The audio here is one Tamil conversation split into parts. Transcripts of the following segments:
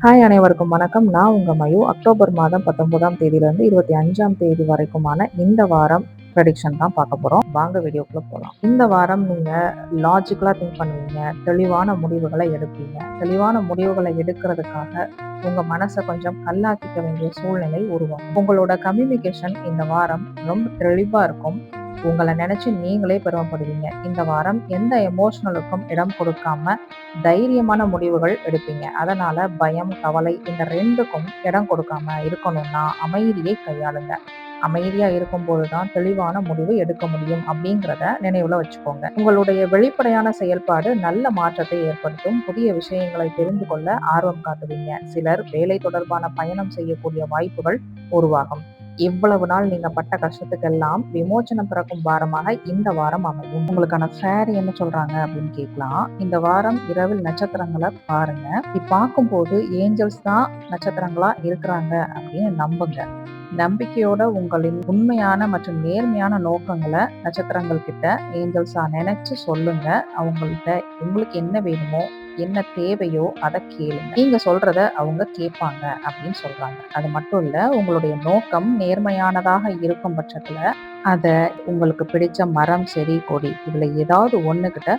ஹாய் அனைவருக்கும் வணக்கம். நான் உங்க மயு. அக்டோபர் மாதம் 19ஆம் தேதியிலிருந்து 25ஆம் தேதி வரைக்குமான இந்த வாரம் ப்ரெடிக்ஷன் தான் பார்க்க போறோம். வாங்க வீடியோக்குள்ள போகலாம். இந்த வாரம் நீங்க லாஜிக்கலா திங்க் பண்ணுவீங்க, தெளிவான முடிவுகளை எடுப்பீங்க. தெளிவான முடிவுகளை எடுக்கிறதுக்காக உங்க மனசை கொஞ்சம் கல்லாக்கிக்க வேண்டிய சூழ்நிலை உருவாகும். உங்களோட கம்யூனிகேஷன் இந்த வாரம் ரொம்ப தெளிவா இருக்கும். உங்களை நினைச்சு நீங்களே பெருமைப்படுவீங்க. இந்த வாரம் எந்த எமோஷனலுக்கும் இடம் கொடுக்காம தைரியமான முடிவுகள் எடுப்பீங்க. அதனால பயம், கவலை இந்த 2க்கும் இடம் கொடுக்காம இருக்கணும்னா அமைதியை கையாளுங்க. அமைதியா இருக்கும்போது தான் தெளிவான முடிவு எடுக்க முடியும் அப்படிங்கிறத நினைவுல வச்சுக்கோங்க. உங்களுடைய வெளிப்படையான செயல்பாடு நல்ல மாற்றத்தை ஏற்படுத்தும். புதிய விஷயங்களை தெரிந்து கொள்ள ஆர்வம் காட்டுவீங்க. சிலர் வேலை தொடர்பான பயணம் செய்யக்கூடிய வாய்ப்புகள் உருவாகும். இவ்வளவு நாள் நீங்க பட்ட கஷ்டத்துக்கெல்லாம் விமோச்சனம் பிறக்கும் வாரமாக இந்த வாரம் அமையும். உங்களுக்கான ஃபேர் என்ன சொல்றாங்க அப்படின்னு கேட்கலாம். இந்த வாரம் இரவில் நட்சத்திரங்களை பாருங்க. இப்படி பார்க்கும்போது ஏஞ்சல்ஸ் தான் நட்சத்திரங்களா இருக்கிறாங்க அப்படின்னு நம்புங்க. நம்பிக்கையோட உங்களின் உண்மையான மற்றும் நேர்மையான நோக்கங்களை நட்சத்திரங்கள் கிட்ட ஏஞ்சல்ஸா நினைச்சு சொல்லுங்க. அவங்கள்ட்ட உங்களுக்கு என்ன வேணுமோ, என்ன தேவையோ அதை கேளுங்க. நீங்க சொல்றத அவங்க கேட்பாங்க அப்படின்னு சொல்றாங்க. அது மட்டும் இல்ல, உங்களுடைய நோக்கம் நேர்மையானதாக இருக்கும் பட்சத்துல அத உங்களுக்கு பிடிச்ச மரம், செடி, கொடி இதுல ஏதாவது ஒண்ணுகிட்ட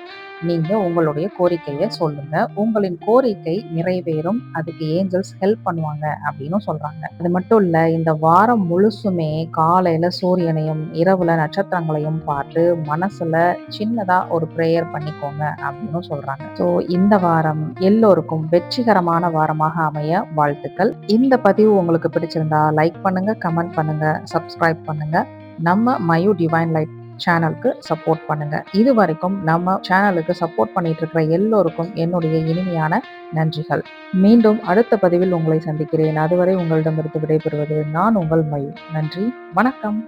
நீங்க உங்களுடைய கோரிக்கைய சொல்லுங்க. உங்களின் கோரிக்கை நிறைவேறும். அதுக்கு ஏஞ்சல்ஸ் ஹெல்ப் பண்ணுவாங்க அப்படின்னு சொல்றாங்க. அது மட்டும் இல்ல, இந்த வாரம் முழுசுமே காலையில சூரியனையும் இரவுல நட்சத்திரங்களையும் பார்த்து மனசுல சின்னதா ஒரு பிரேயர் பண்ணிக்கோங்க அப்படின்னு சொல்றாங்க. ஸோ இந்த வாரம் எல்லோருக்கும் வெற்றிகரமான வாரமாக அமைய வாழ்த்துக்கள். இந்த பதிவு உங்களுக்கு பிடிச்சிருந்தா லைக் பண்ணுங்க, கமெண்ட் பண்ணுங்க, சப்ஸ்கிரைப் பண்ணுங்க. நம்ம மயு டிவைன் லைட் சேனலுக்கு சப்போர்ட் பண்ணுங்க. இது வரைக்கும் நம்ம சேனலுக்கு சப்போர்ட் பண்ணிட்டு இருக்கிற எல்லோருக்கும் என்னுடைய இனிமையான நன்றிகள். மீண்டும் அடுத்த பதிவில் உங்களை சந்திக்கிறேன். அதுவரை உங்களிடமிருந்து விடைபெறுவது நான் உங்கள் மயு. நன்றி, வணக்கம்.